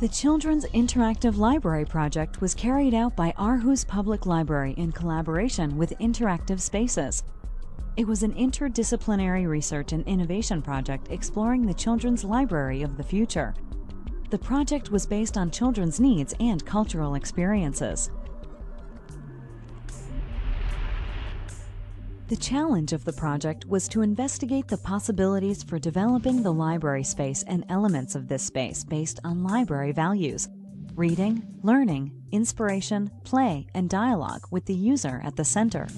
The Children's Interactive Library project was carried out by Aarhus Public Library in collaboration with Interactive Spaces. It was an interdisciplinary research and innovation project exploring the children's library of the future. The project was based on children's needs and cultural experiences. The challenge of the project was to investigate the possibilities for developing the library space and elements of this space based on library values: reading, learning, inspiration, play, and dialogue with the user at the center.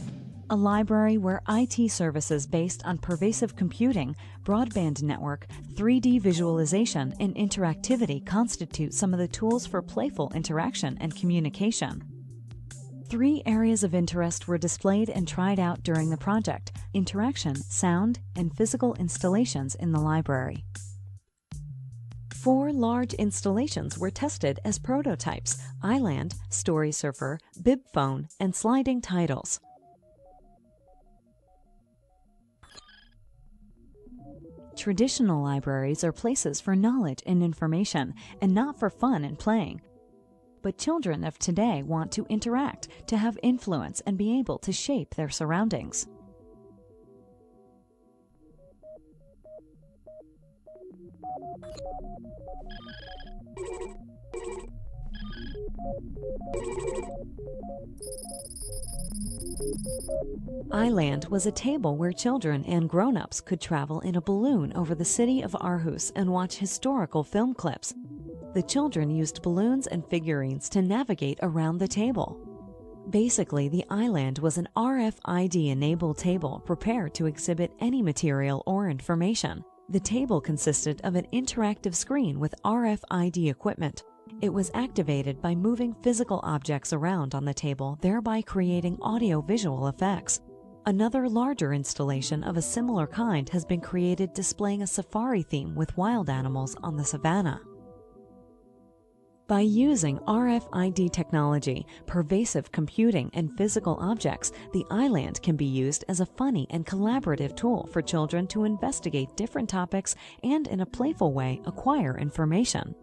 A library where IT services based on pervasive computing, broadband network, 3D visualization, and interactivity constitute some of the tools for playful interaction and communication. 3 areas of interest were displayed and tried out during the project: interaction, sound, and physical installations in the library. 4 large installations were tested as prototypes: iLand, Story Surfer, BibPhone, and sliding titles. Traditional libraries are places for knowledge and information, and not for fun and playing. But children of today want to interact, to have influence, and be able to shape their surroundings. iLand was a table where children and grown-ups could travel in a balloon over the city of Aarhus and watch historical film clips. The children used balloons and figurines to navigate around the table. Basically, the iLand was an RFID-enabled table prepared to exhibit any material or information. The table consisted of an interactive screen with RFID equipment. It was activated by moving physical objects around on the table, thereby creating audio-visual effects. Another larger installation of a similar kind has been created displaying a safari theme with wild animals on the savannah. By using RFID technology, pervasive computing, and physical objects, the iLand can be used as a funny and collaborative tool for children to investigate different topics and, in a playful way, acquire information.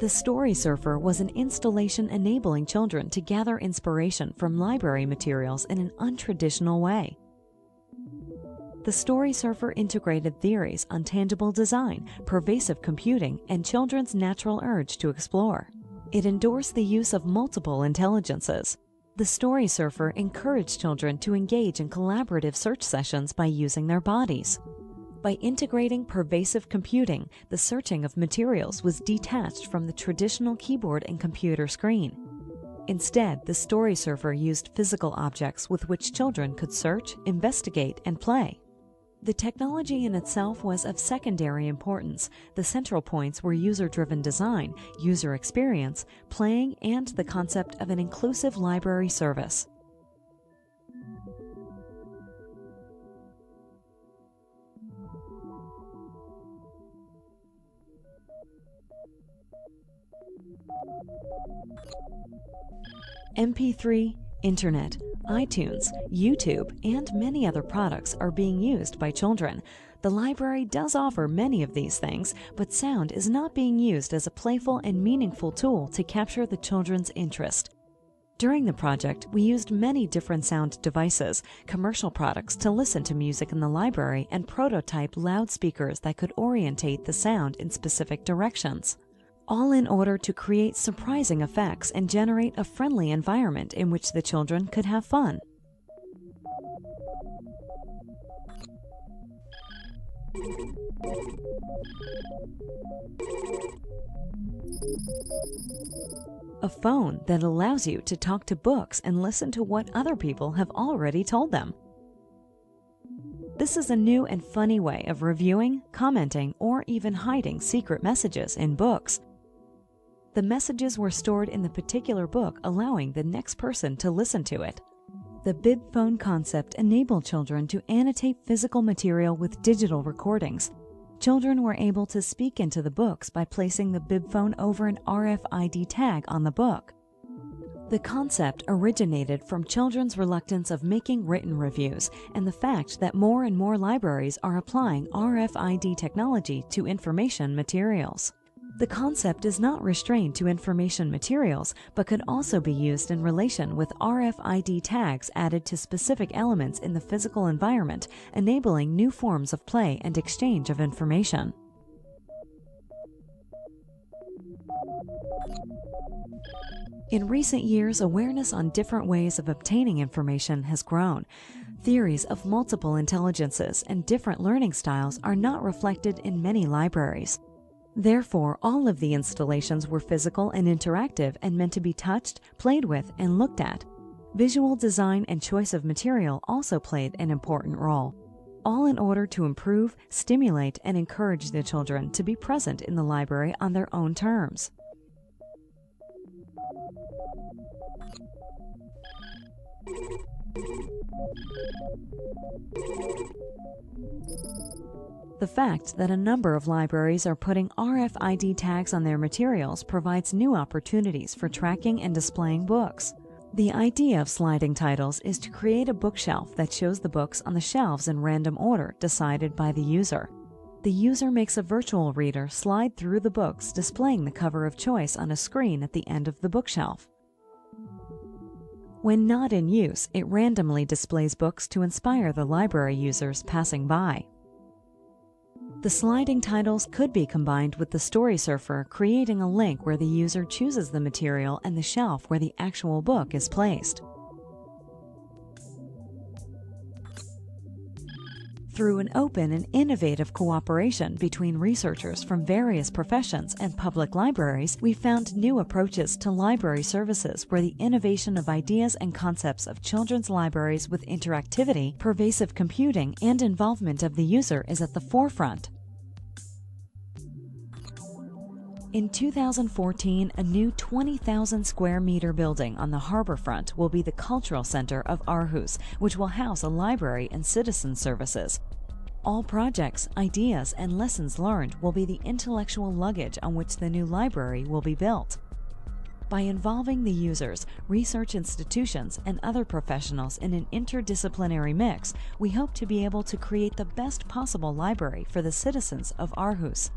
The Story Surfer was an installation enabling children to gather inspiration from library materials in an untraditional way. The Story Surfer integrated theories on tangible design, pervasive computing, and children's natural urge to explore. It endorsed the use of multiple intelligences. The Story Surfer encouraged children to engage in collaborative search sessions by using their bodies. By integrating pervasive computing, the searching of materials was detached from the traditional keyboard and computer screen. Instead, the Story Surfer used physical objects with which children could search, investigate, and play. The technology in itself was of secondary importance. The central points were user-driven design, user experience, playing, and the concept of an inclusive library service. MP3, Internet, iTunes, YouTube, and many other products are being used by children. The library does offer many of these things, but sound is not being used as a playful and meaningful tool to capture the children's interest. During the project, we used many different sound devices, commercial products to listen to music in the library, and prototype loudspeakers that could orientate the sound in specific directions, all in order to create surprising effects and generate a friendly environment in which the children could have fun. A phone that allows you to talk to books and listen to what other people have already told them. This is a new and funny way of reviewing, commenting, or even hiding secret messages in books. The messages were stored in the particular book, allowing the next person to listen to it. The BibPhone concept enabled children to annotate physical material with digital recordings. Children were able to speak into the books by placing the BibPhone over an RFID tag on the book. The concept originated from children's reluctance of making written reviews and the fact that more and more libraries are applying RFID technology to information materials. The concept is not restrained to information materials, but could also be used in relation with RFID tags added to specific elements in the physical environment, enabling new forms of play and exchange of information. In recent years, awareness on different ways of obtaining information has grown. Theories of multiple intelligences and different learning styles are not reflected in many libraries. Therefore, all of the installations were physical and interactive and meant to be touched, played with, and looked at. Visual design and choice of material also played an important role, all in order to improve, stimulate, and encourage the children to be present in the library on their own terms. The fact that a number of libraries are putting RFID tags on their materials provides new opportunities for tracking and displaying books. The idea of sliding titles is to create a bookshelf that shows the books on the shelves in random order decided by the user. The user makes a virtual reader slide through the books, displaying the cover of choice on a screen at the end of the bookshelf. When not in use, it randomly displays books to inspire the library users passing by. The sliding titles could be combined with the Story Surfer, creating a link where the user chooses the material and the shelf where the actual book is placed. Through an open and innovative cooperation between researchers from various professions and public libraries, we found new approaches to library services where the innovation of ideas and concepts of children's libraries with interactivity, pervasive computing, and involvement of the user is at the forefront. In 2014, a new 20,000 square meter building on the harborfront will be the cultural center of Aarhus, which will house a library and citizen services. All projects, ideas, and lessons learned will be the intellectual luggage on which the new library will be built. By involving the users, research institutions, and other professionals in an interdisciplinary mix, we hope to be able to create the best possible library for the citizens of Aarhus.